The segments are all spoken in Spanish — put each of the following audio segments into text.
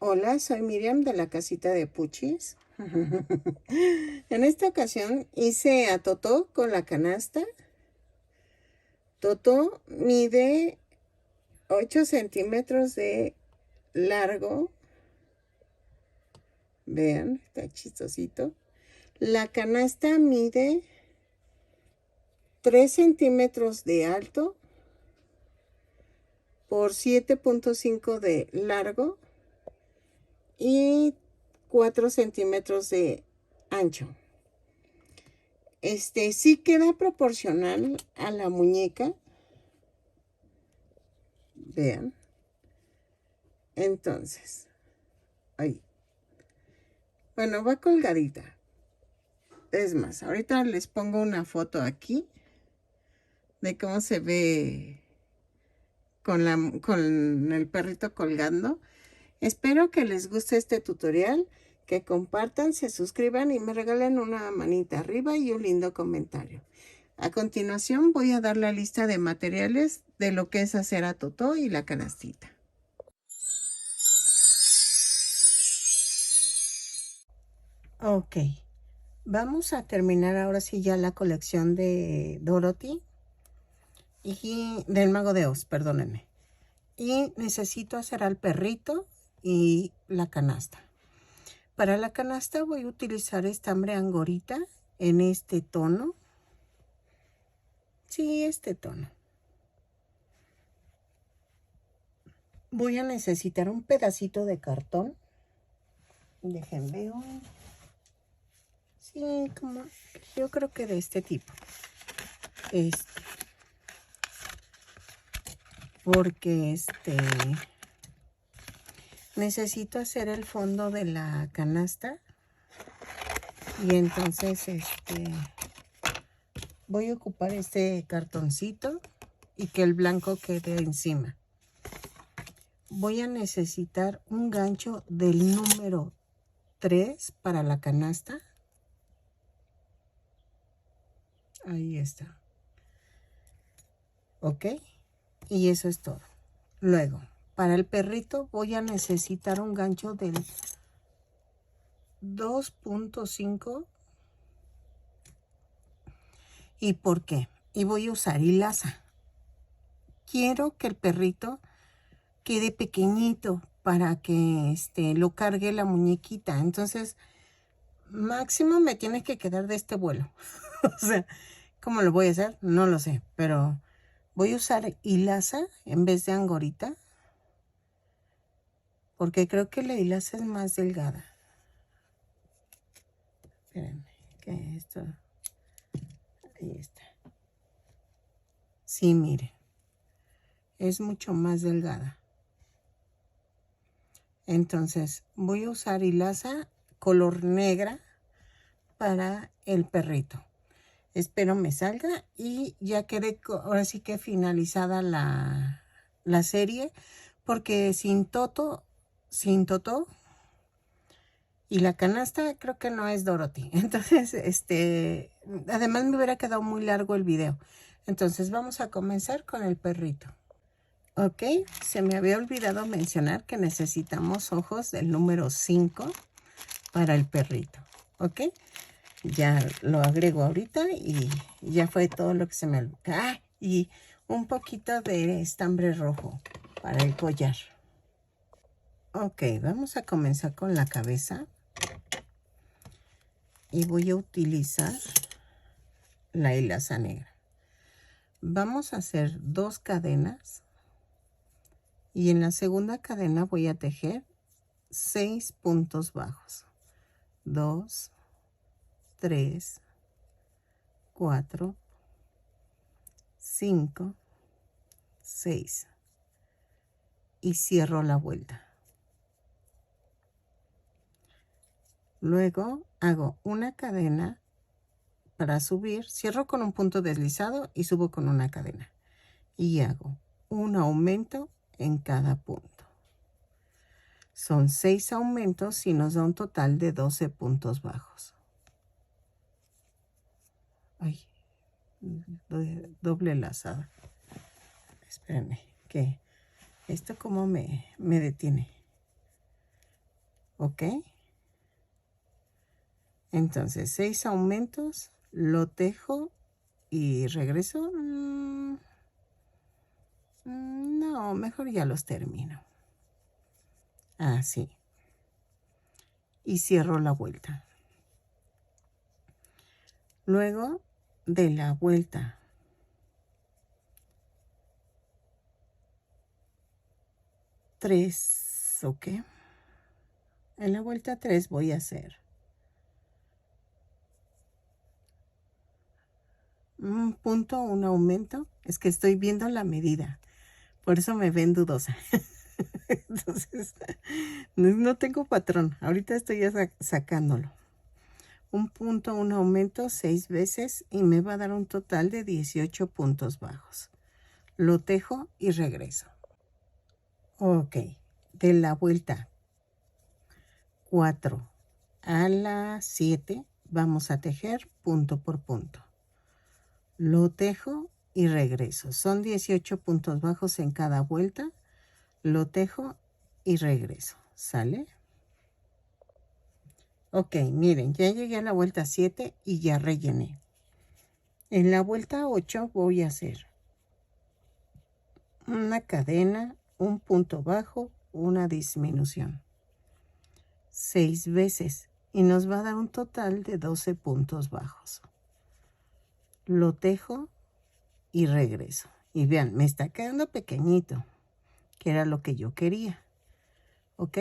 Hola, soy Miriam de la casita de Puchis. En esta ocasión hice a Totó con la canasta. Totó mide 8 centímetros de largo. Vean, está chistosito. La canasta mide 3 centímetros de alto por 7.5 de largo y 4 centímetros de ancho. Sí queda proporcional a la muñeca. Vean. Entonces, ahí. Bueno, va colgadita. Es más, ahorita les pongo una foto aquí de cómo se ve con el perrito colgando. Espero que les guste este tutorial, que compartan, se suscriban y me regalen una manita arriba y un lindo comentario. A continuación voy a dar la lista de materiales de lo que es hacer a Totó y la canastita. Ok, vamos a terminar ahora sí ya la colección de Dorothy y del Mago de Oz, perdónenme. Y necesito hacer al perrito y la canasta. Para la canasta voy a utilizar estambre angorita en este tono. Sí, este tono. Voy a necesitar un pedacito de cartón. Dejen ver. Sí, como yo creo que de este tipo. Porque necesito hacer el fondo de la canasta. Y entonces voy a ocupar este cartoncito y que el blanco quede encima. Voy a necesitar un gancho del número 3 para la canasta. Ahí está. ¿Ok? Y eso es todo. Luego, para el perrito voy a necesitar un gancho del 2.5. ¿Y por qué? Y voy a usar hilaza. Quiero que el perrito quede pequeñito para que lo cargue la muñequita. Entonces, máximo me tiene que quedar de este vuelo. O sea, ¿cómo lo voy a hacer? No lo sé, pero voy a usar hilaza en vez de angorita, porque creo que la hilaza es más delgada. Espérenme, que esto... Ahí está. Sí, mire, es mucho más delgada. Entonces, voy a usar hilaza color negra para el perrito. Espero me salga y ya quedé ahora sí que finalizada la serie, porque sin Totó y la canasta creo que no es Dorothy. Entonces, además me hubiera quedado muy largo el video. Entonces vamos a comenzar con el perrito. Ok, se me había olvidado mencionar que necesitamos ojos del número 5 para el perrito. Ok, ya lo agrego ahorita y ya fue todo lo que se me olvidó. Ah, y un poquito de estambre rojo para el collar. Ok, vamos a comenzar con la cabeza. Y voy a utilizar la hilaza negra. Vamos a hacer 2 cadenas. Y en la segunda cadena voy a tejer 6 puntos bajos. 2, 3, 4, 5, 6 y cierro la vuelta. Luego hago una cadena para subir, cierro con un punto deslizado y subo con una cadena. Y hago un aumento en cada punto. Son 6 aumentos y nos da un total de 12 puntos bajos. Ay, doble lazada. Espérenme, que esto como me detiene. ¿ok? Entonces 6 aumentos, lo tejo y regreso. No, mejor ya los termino. Así. Y cierro la vuelta. Luego de la vuelta 3, ¿ok? En la vuelta 3 voy a hacer un punto, un aumento. Es que estoy viendo la medida, por eso me ven dudosa. Entonces, no tengo patrón. Ahorita estoy ya sacándolo. Un punto, un aumento 6 veces y me va a dar un total de 18 puntos bajos. Lo tejo y regreso. Ok, de la vuelta 4 a la 7 vamos a tejer punto por punto. Lo tejo y regreso. Son 18 puntos bajos en cada vuelta. Lo tejo y regreso. ¿Sale? Ok, miren, ya llegué a la vuelta 7 y ya rellené. En la vuelta 8 voy a hacer una cadena, un punto bajo, una disminución. 6 veces y nos va a dar un total de 12 puntos bajos. Lo tejo y regreso. Y vean, me está quedando pequeñito, que era lo que yo quería. ¿Ok?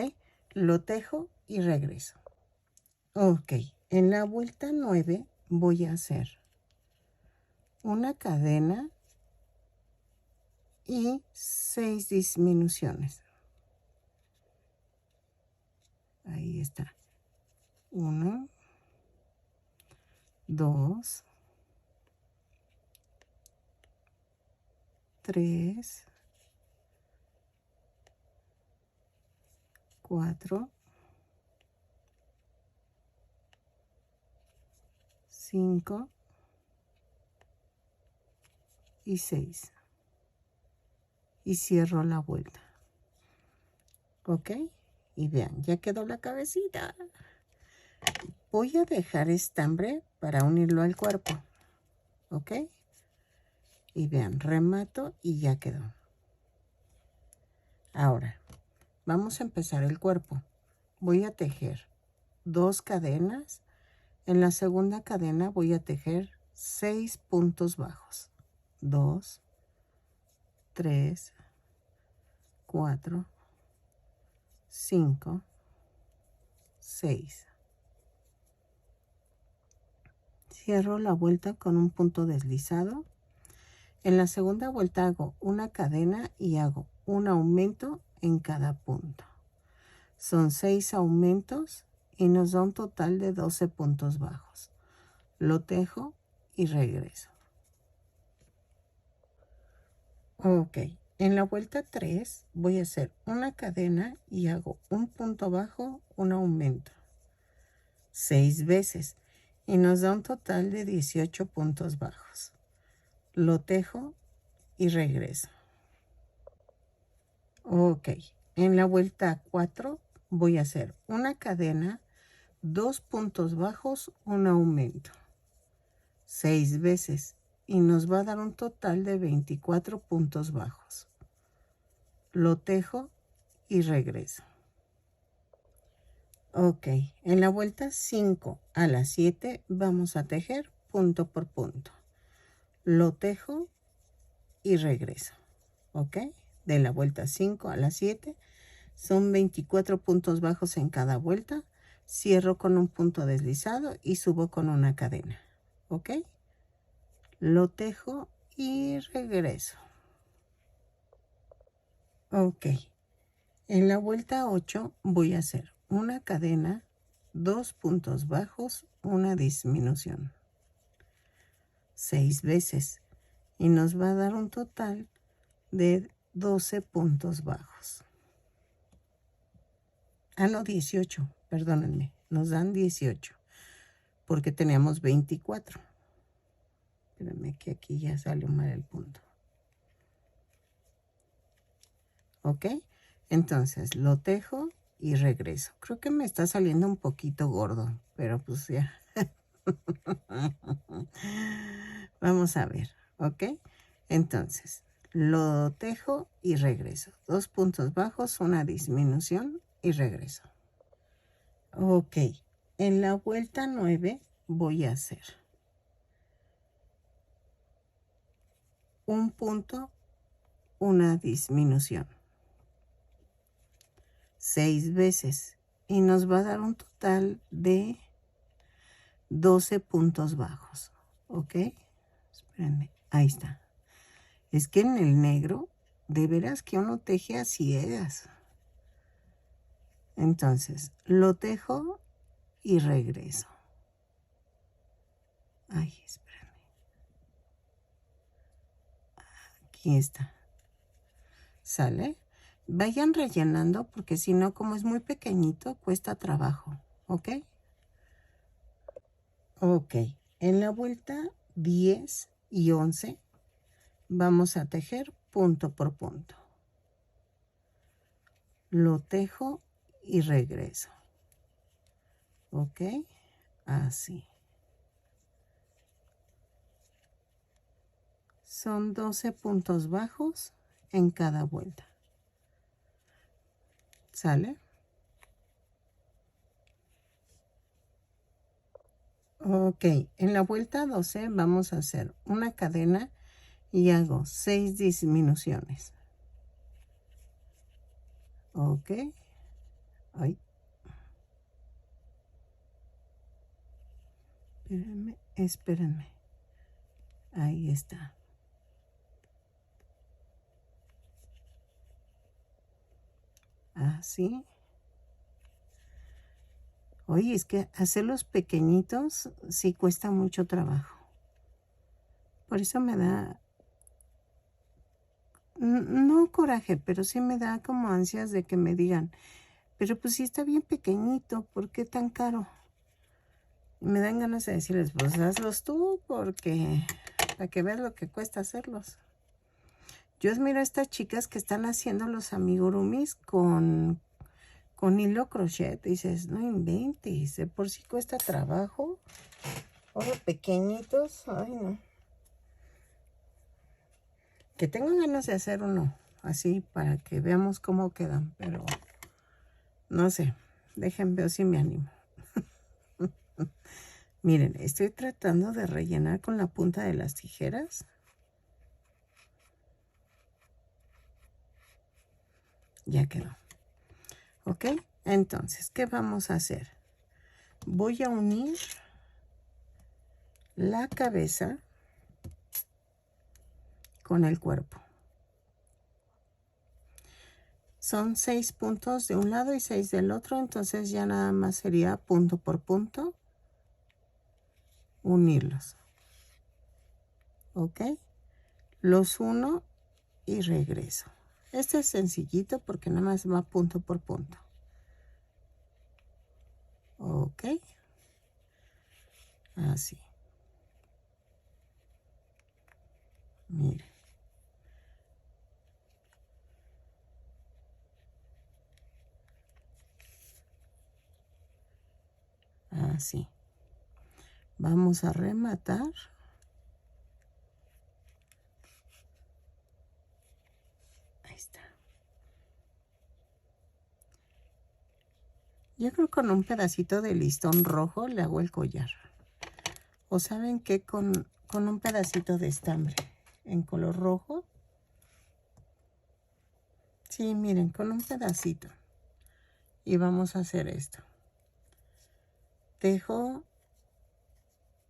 Lo tejo y regreso. Ok, en la vuelta 9 voy a hacer una cadena y 6 disminuciones. Ahí está. 1, 2, 3, 4, 5 y 6. Y cierro la vuelta. ¿Ok? Y vean, ya quedó la cabecita. Voy a dejar estambre para unirlo al cuerpo. ¿Ok? Y vean, remato y ya quedó. Ahora, vamos a empezar el cuerpo. Voy a tejer 2 cadenas. En la segunda cadena voy a tejer 6 puntos bajos. 2, 3, 4, 5, 6. Cierro la vuelta con un punto deslizado. En la segunda vuelta hago una cadena y hago un aumento en cada punto. Son 6 aumentos y nos da un total de 12 puntos bajos. Lo tejo y regreso. Ok, en la vuelta 3 voy a hacer una cadena y hago un punto bajo, un aumento. 6 veces y nos da un total de 18 puntos bajos. Lo tejo y regreso. Ok, en la vuelta 4 voy a hacer una cadena, 2 puntos bajos, un aumento. 6 veces y nos va a dar un total de 24 puntos bajos. Lo tejo y regreso. Ok, en la vuelta 5 a la 7 vamos a tejer punto por punto. Lo tejo y regreso. Ok, de la vuelta 5 a la 7 son 24 puntos bajos en cada vuelta. Cierro con un punto deslizado y subo con una cadena. Ok, lo tejo y regreso. Ok, en la vuelta 8 voy a hacer una cadena, 2 puntos bajos, una disminución. 6 veces y nos va a dar un total de 12 puntos bajos. No, 18, perdónenme, nos dan 18 porque teníamos 24. Espérenme que aquí ya salió mal el punto. ¿Ok? Entonces lo tejo y regreso. Creo que me está saliendo un poquito gordo, pero pues ya. Vamos a ver, ¿ok? Entonces, lo tejo y regreso. 2 puntos bajos, una disminución y regreso. Ok, en la vuelta 9 voy a hacer un punto, una disminución. 6 veces y nos va a dar un total de 12 puntos bajos, ¿ok? Espérenme, ahí está. Es que en el negro, de veras que uno teje a ciegas. Entonces, lo tejo y regreso. Ay, espérenme. Aquí está. ¿Sale? Vayan rellenando porque si no, como es muy pequeñito, cuesta trabajo, ¿ok? Ok, en la vuelta 10 y 11 vamos a tejer punto por punto. Lo tejo y regreso. ¿Ok? Así. Son 12 puntos bajos en cada vuelta. ¿Sale? Ok, en la vuelta 12 vamos a hacer una cadena y hago 6 disminuciones. Ok. Ay. Espérenme. Ahí está. Así. Oye, es que hacerlos pequeñitos sí cuesta mucho trabajo. Por eso me da, no coraje, pero sí me da como ansias de que me digan, pero pues sí está bien pequeñito, ¿por qué tan caro? Y me dan ganas de decirles, pues hazlos tú, porque para que veas lo que cuesta hacerlos. Yo admiro a estas chicas que están haciendo los amigurumis con hilo crochet. Dices, no inventes, de por sí cuesta trabajo. Ahora pequeñitos, ay no. Que tengo ganas de hacer uno así para que veamos cómo quedan, pero no sé, dejen ver si me animo. Miren, estoy tratando de rellenar con la punta de las tijeras. Ya quedó. ¿Ok? Entonces, ¿qué vamos a hacer? Voy a unir la cabeza con el cuerpo. Son 6 puntos de un lado y 6 del otro, entonces ya nada más sería punto por punto unirlos. ¿Ok? Los uno y regreso. Este es sencillito porque nada más va punto por punto. ¿Ok? Así. Miren. Así. Vamos a rematar. Ahí está. Yo creo que con un pedacito de listón rojo le hago el collar. O saben que con un pedacito de estambre en color rojo. Sí, miren, con un pedacito. Y vamos a hacer esto. Tejo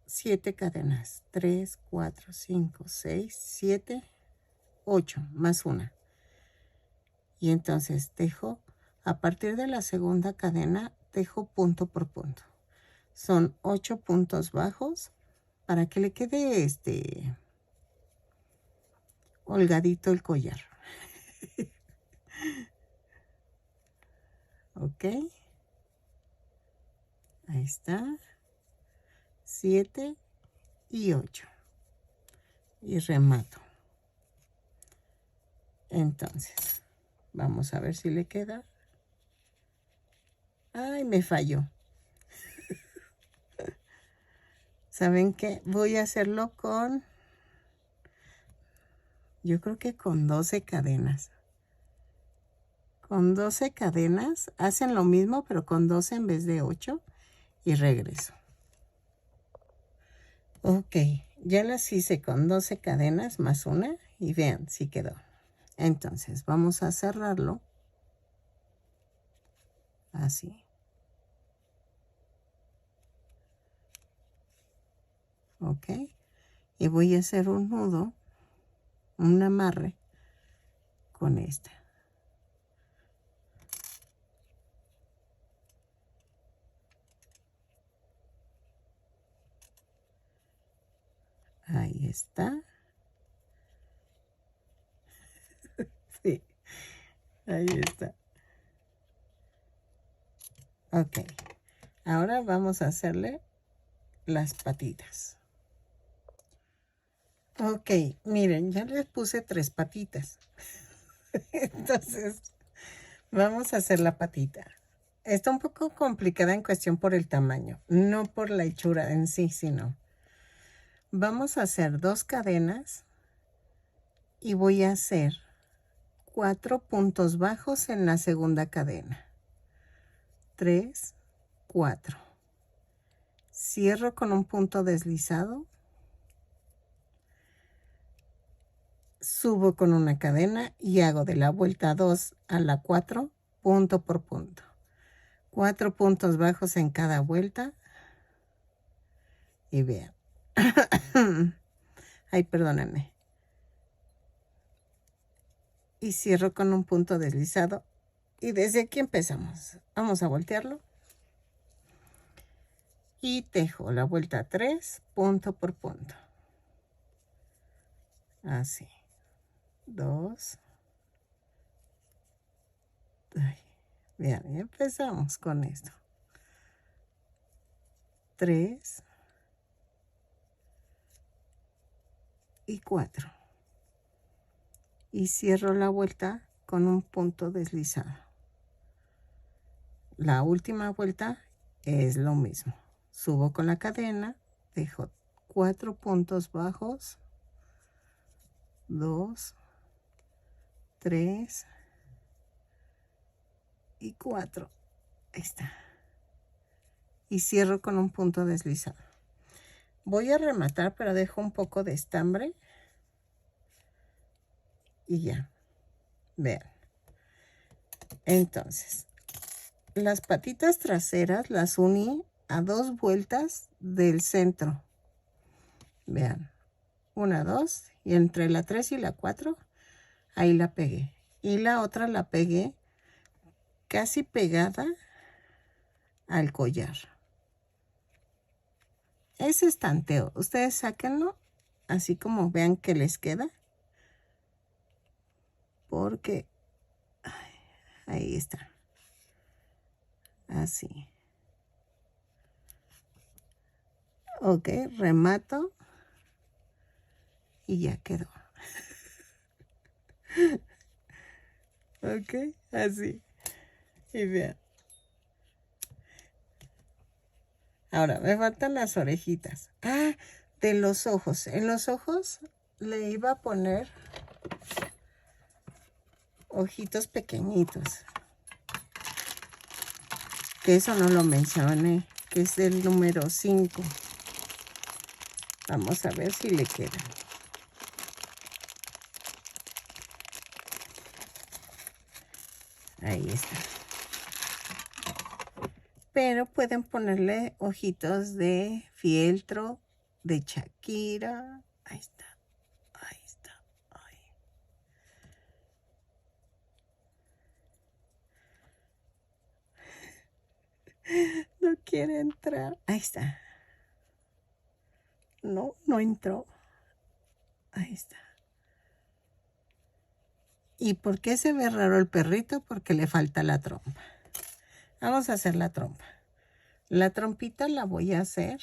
7 cadenas. 3, 4, 5, 6, 7, 8, más una. Y entonces tejo, a partir de la segunda cadena, tejo punto por punto. Son 8 puntos bajos para que le quede holgadito el collar. ¿Ok? Ahí está. 7 y 8. Y remato. Entonces, vamos a ver si le queda. Ay, me falló. ¿Saben qué? Voy a hacerlo con, yo creo que con 12 cadenas. Con 12 cadenas hacen lo mismo, pero con 12 en vez de 8. Y regreso. Ok, ya las hice con 12 cadenas más una. Y vean si quedó. Entonces, vamos a cerrarlo. Así. Ok. Y voy a hacer un nudo, un amarre con esta. Ahí está. Sí, ahí está. Ok. Ahora vamos a hacerle las patitas. Ok, miren, ya les puse 3 patitas. Entonces, vamos a hacer la patita. Está un poco complicada en cuestión por el tamaño, no por la hechura en sí, sino. Vamos a hacer 2 cadenas y voy a hacer 4 puntos bajos en la segunda cadena. 3, 4. Cierro con un punto deslizado. Subo con una cadena y hago de la vuelta 2 a la 4, punto por punto. 4 puntos bajos en cada vuelta. Y vean. Ay, perdónenme. Y cierro con un punto deslizado. Y desde aquí empezamos. Vamos a voltearlo. Y tejo la vuelta 3, punto por punto. Así. 2. Ay, vean, ya empezamos con esto. 3 y 4. Y cierro la vuelta con un punto deslizado. La última vuelta es lo mismo. Subo con la cadena, dejo 4 puntos bajos, 2, 3 y 4. Ahí está. Y cierro con un punto deslizado. Voy a rematar, pero dejo un poco de estambre. Y ya. Vean. Entonces, las patitas traseras las uní a 2 vueltas del centro. Vean. 1, 2. Y entre la 3 y la 4, ahí la pegué. Y la otra la pegué casi pegada al collar. Ese estanteo, ustedes sáquenlo así como vean que les queda. Porque ay, ahí está. Así. Ok, remato. Y ya quedó. Ok, así. Y vean. Ahora, me faltan las orejitas. Ah, de los ojos. En los ojos le iba a poner ojitos pequeñitos. Que eso no lo mencioné. Que es el número 5. Vamos a ver si le queda. Ahí está. Pero pueden ponerle ojitos de fieltro, de Shakira. Ahí está. Ahí está. Ahí. No quiere entrar. Ahí está. No, no entró. Ahí está. ¿Y por qué se ve raro el perrito? Porque le falta la trompa. Vamos a hacer la trompa. La trompita la voy a hacer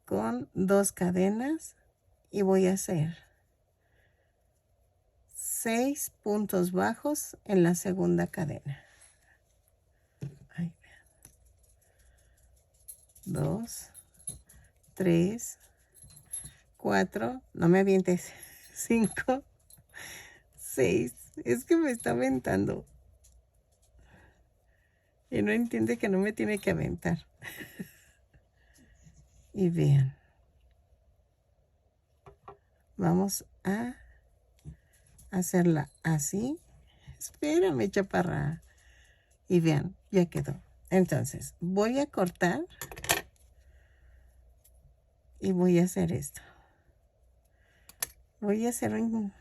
con 2 cadenas y voy a hacer 6 puntos bajos en la segunda cadena. 2, 3, 4, no me avientes, 5, 6, es que me está aventando. Y no entiende que no me tiene que aventar. Y vean. Vamos a hacerla así. Espérame, chaparra. Y vean, ya quedó. Entonces, voy a cortar. Y voy a hacer esto. Voy a hacer un...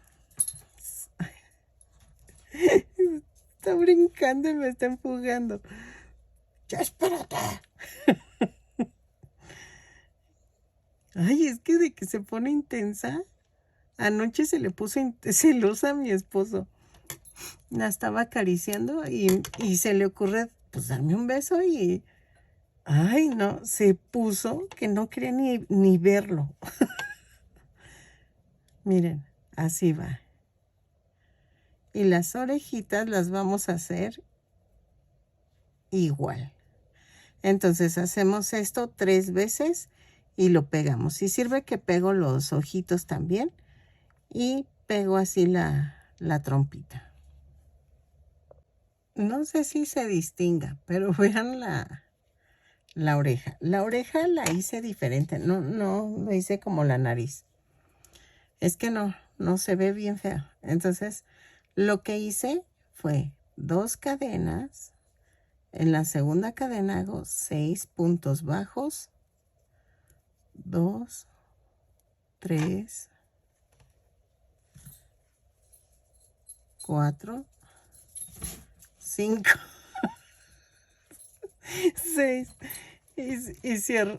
Está brincando y me está empujando. ¡Ya espérate! Ay, es que de que se pone intensa. Anoche se le puso celosa a mi esposo. La estaba acariciando y se le ocurre pues darme un beso y... Ay, no, se puso que no quería ni verlo. Miren, así va. Y las orejitas las vamos a hacer igual. Entonces hacemos esto 3 veces y lo pegamos. Y sirve que pego los ojitos también y pego así la trompita. No sé si se distinga, pero vean la oreja. La oreja la hice diferente, no lo hice como la nariz. Es que no se ve bien feo. Entonces, lo que hice fue 2 cadenas. En la segunda cadena hago 6 puntos bajos. 2, 3, 4, 5, 6. Y cierro,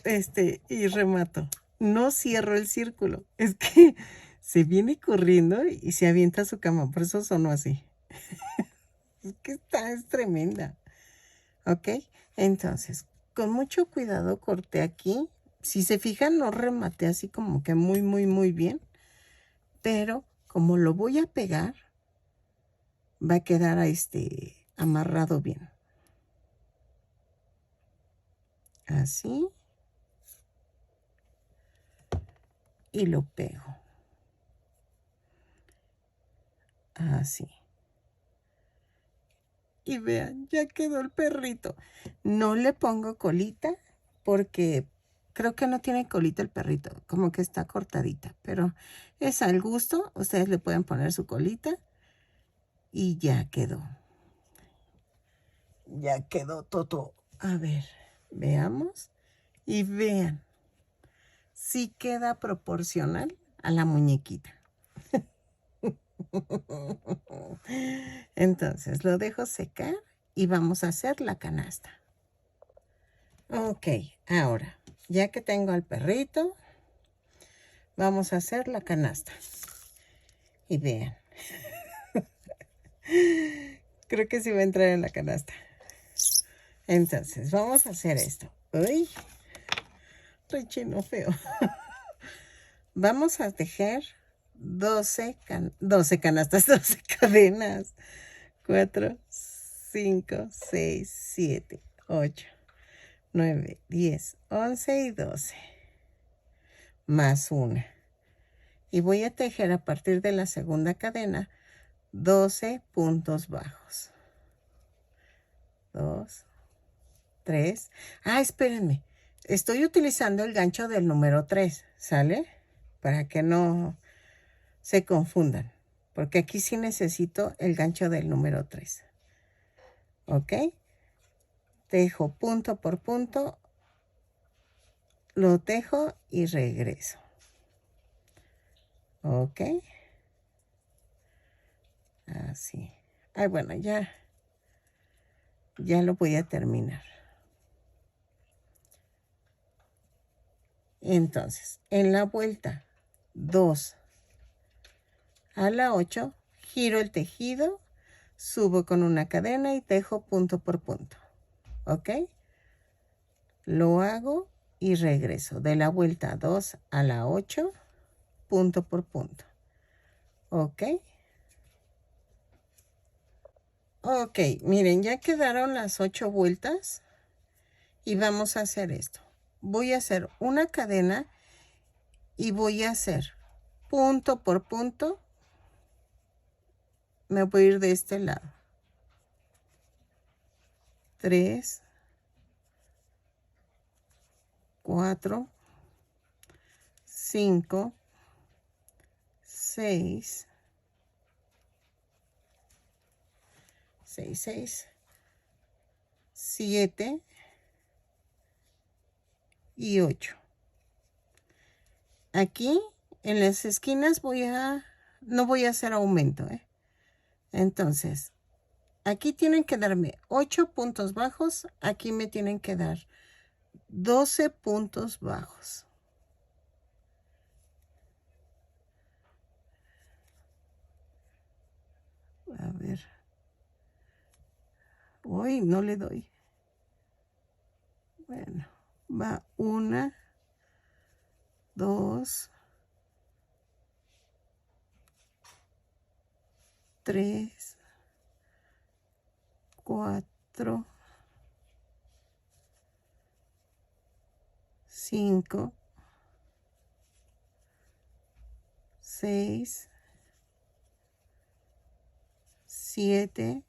y remato. No cierro el círculo. Es que se viene corriendo y se avienta a su cama. Por eso sonó así. Es que es tremenda. ¿Ok? Entonces, con mucho cuidado corté aquí. Si se fijan, no rematé así como que muy bien. Pero como lo voy a pegar, va a quedar amarrado bien. Así. Y lo pego. Así. Y vean, ya quedó el perrito. No le pongo colita porque creo que no tiene colita el perrito. Como que está cortadita. Pero es al gusto. Ustedes le pueden poner su colita. Y ya quedó. Ya quedó todo. A ver, veamos. Y vean. Sí queda proporcional a la muñequita. Entonces lo dejo secar y vamos a hacer la canasta. Ok, ahora, ya que tengo al perrito, vamos a hacer la canasta. Y vean. Creo que sí va a entrar en la canasta. Entonces, vamos a hacer esto. Uy, rechino feo. Vamos a tejer 12 canastas, 12 cadenas. 4, 5, 6, 7, 8, 9, 10, 11 y 12. Más una. Y voy a tejer a partir de la segunda cadena 12 puntos bajos. 2, 3. Ah, espérenme. Estoy utilizando el gancho del número 3, ¿sale? Para que no se confundan. Porque aquí sí necesito el gancho del número 3. ¿Ok? Tejo punto por punto. Lo tejo y regreso. ¿Ok? Así. Ay, bueno, ya lo voy a terminar. Entonces, en la vuelta 2 a la 8, giro el tejido, subo con una cadena y tejo punto por punto. ¿Ok? Lo hago y regreso. De la vuelta 2 a la 8, punto por punto. ¿Ok? Ok, miren, ya quedaron las 8 vueltas y vamos a hacer esto. voy a hacer una cadena y voy a hacer punto por punto. Me voy a ir de este lado. 3, 4, 5, 6, 7 y 8. Aquí en las esquinas no voy a hacer aumento, Entonces, aquí tienen que darme 8 puntos bajos, aquí me tienen que dar 12 puntos bajos. A ver. Uy, no le doy. Bueno, va 1, 2, 3, 4, 5, 6, 7,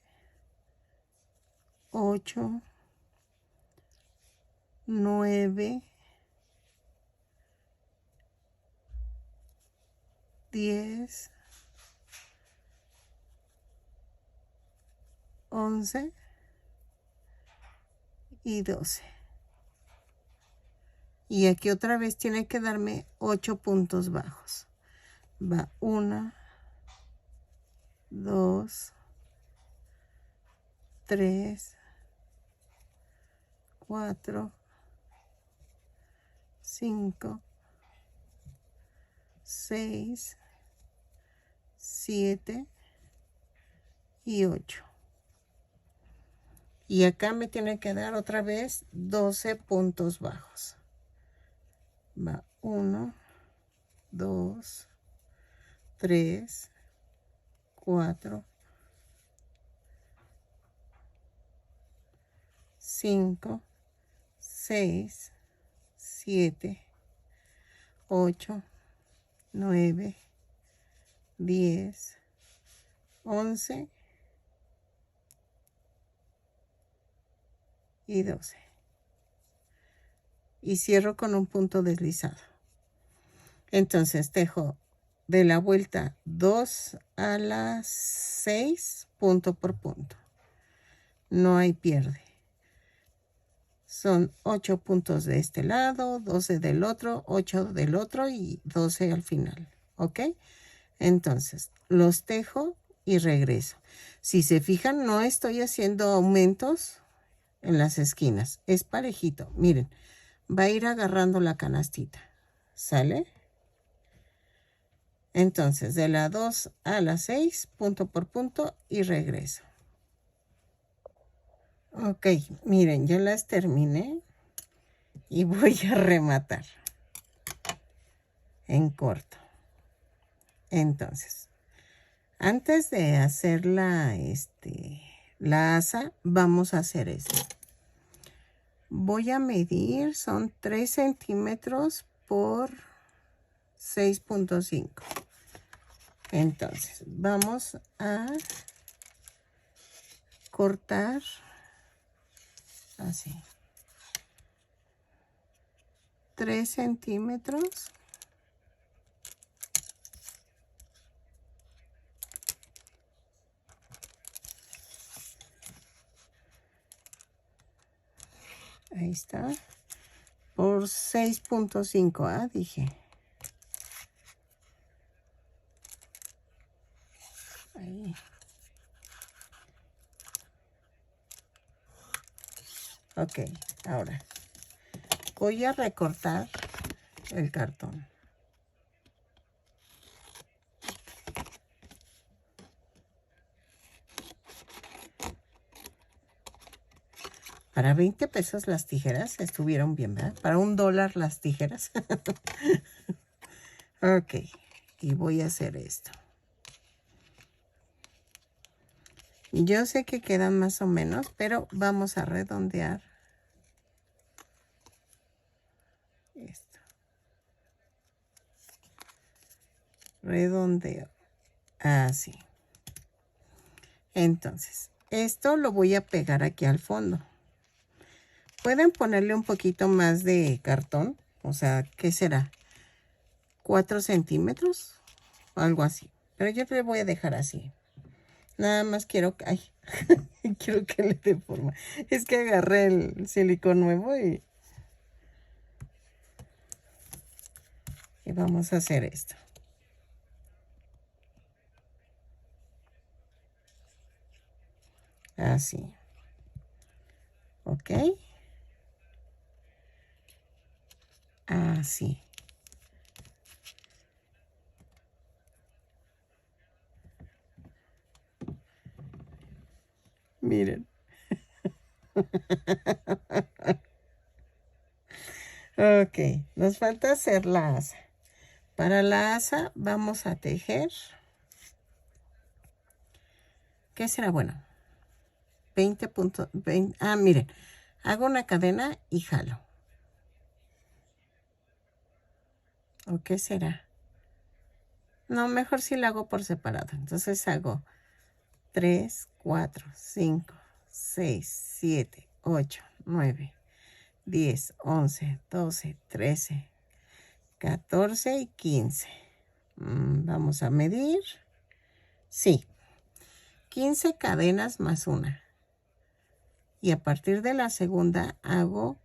8, 9, 10, 11 y 12. Y aquí otra vez tiene que darme 8 puntos bajos. Va 1, 2, 3, 4, 5, 6, 7 y 8. Y acá me tiene que dar otra vez 12 puntos bajos. Va 1, 2, 3, 4, 5, 6, 7, 8, 9, 10, 11 y 12. Y cierro con un punto deslizado. Entonces tejo de la vuelta 2 a las 6, punto por punto. No hay pierde. Son 8 puntos de este lado, 12 del otro, 8 del otro y 12 al final. ¿Ok? Entonces, los tejo y regreso. Si se fijan, no estoy haciendo aumentos en las esquinas. Es parejito. Miren, va a ir agarrando la canastita. ¿Sale? Entonces, de la 2 a la 6, punto por punto y regreso. Ok, miren, ya las terminé y voy a rematar en corto. Entonces, antes de hacer la asa, vamos a hacer esto. Voy a medir, son 3 centímetros por 6.5. Entonces, vamos a cortar así. 3 centímetros. Ahí está. Por 6.5, dije. Ahí. Ok, ahora voy a recortar el cartón. Para 20 pesos las tijeras estuvieron bien, ¿verdad? Para $1 las tijeras. Ok, y voy a hacer esto. Yo sé que quedan más o menos, pero vamos a redondear. esto. Redondeo. Así. Entonces, esto lo voy a pegar aquí al fondo. Pueden ponerle un poquito más de cartón. O sea, ¿qué será? 4 centímetros. Algo así. Pero yo le voy a dejar así. Nada más quiero que... Ay, quiero que le dé forma. Es que agarré el silicón nuevo y vamos a hacer esto. Así. ¿Ok? Así. Miren. Ok, nos falta hacer la asa. Para la asa vamos a tejer. ¿Qué será bueno? 20 puntos. 20, miren. Hago una cadena y jalo. ¿O qué será? No, mejor si la hago por separado. Entonces hago 3, 4, 5, 6, 7, 8, 9, 10, 11, 12, 13, 14 y 15. Vamos a medir. Sí, 15 cadenas más una. Y a partir de la segunda hago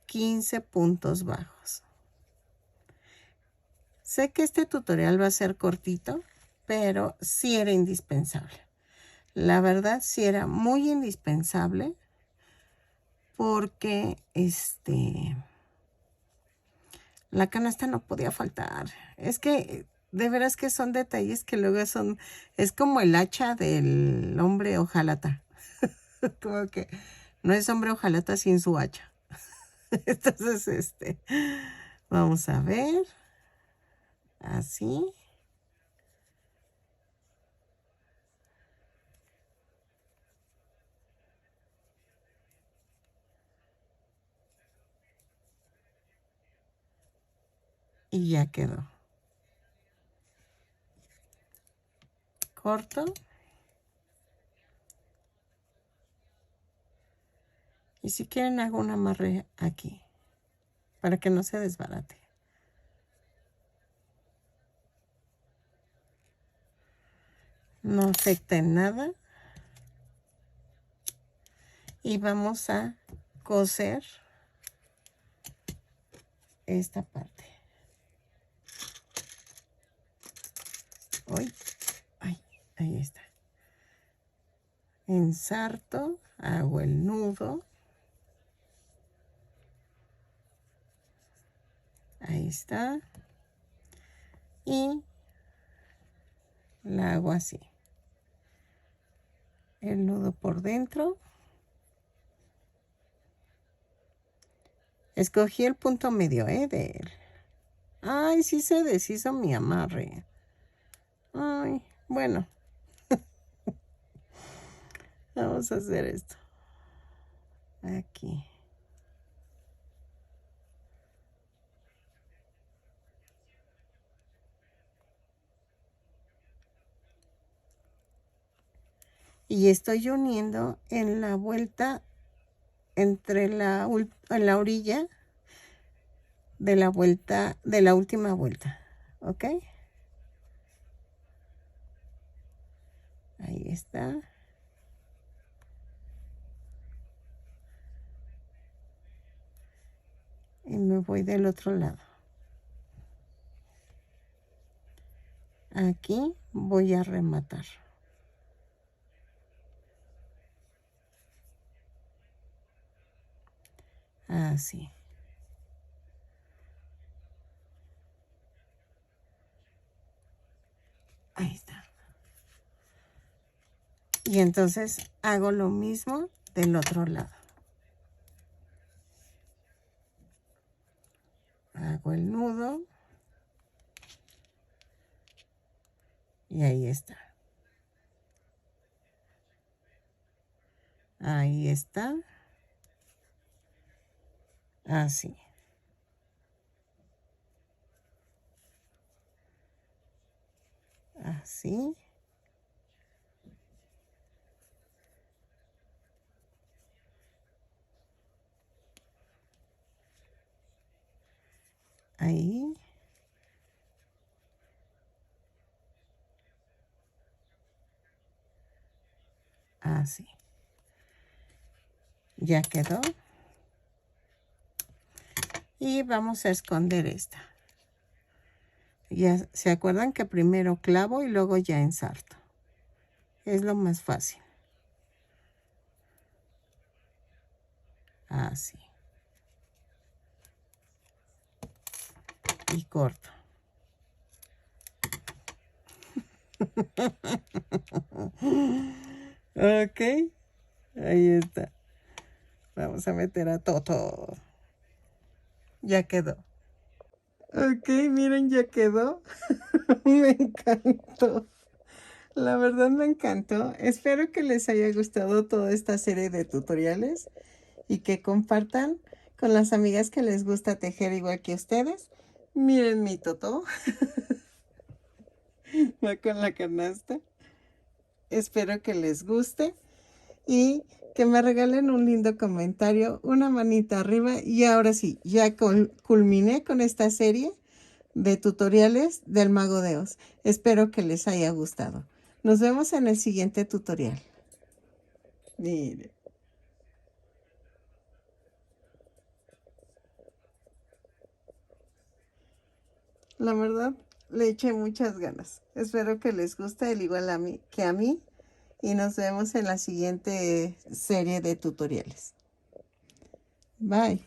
15 puntos bajos. Sé que este tutorial va a ser cortito, pero sí era indispensable. La verdad sí era muy indispensable porque la canasta no podía faltar. Es que de veras que son detalles que luego es como el hacha del hombre hojalata. Como que no es hombre hojalata sin su hacha. Entonces, vamos a ver. Así. Y ya quedó. Corto. Y si quieren hago un amarre aquí. Para que no se desbarate. No afecta en nada. Y vamos a coser esta parte. Uy, ay, ahí está. Ensarto, hago el nudo. Ahí está. Y la hago así. El nudo por dentro. Escogí el punto medio, de él. Ay, sí se deshizo mi amarre. Ay, bueno. Vamos a hacer esto. Aquí. Y estoy uniendo en la vuelta entre en la orilla de la vuelta, de la última vuelta. ¿Ok? Ahí está. Y me voy del otro lado. Aquí voy a rematar. Así. Ahí está. Y entonces hago lo mismo del otro lado. Hago el nudo. Y ahí está. Ahí está. Así. Así. Ahí. Así. Ya quedó. Y vamos a esconder esta. Ya se acuerdan que primero clavo y luego ya ensarto. Es lo más fácil. Así. Y corto. Ok. Ahí está. Vamos a meter a Toto. Ya quedó. Ok, miren, ya quedó. Me encantó. La verdad me encantó. Espero que les haya gustado toda esta serie de tutoriales y que compartan con las amigas que les gusta tejer igual que ustedes. Miren mi Toto. Va con la canasta. Espero que les guste y que me regalen un lindo comentario, una manita arriba. Y ahora sí, ya culminé con esta serie de tutoriales del Mago de Oz. Espero que les haya gustado. Nos vemos en el siguiente tutorial. Mire. La verdad, le eché muchas ganas. Espero que les guste, al igual que a mí. Y nos vemos en la siguiente serie de tutoriales. Bye.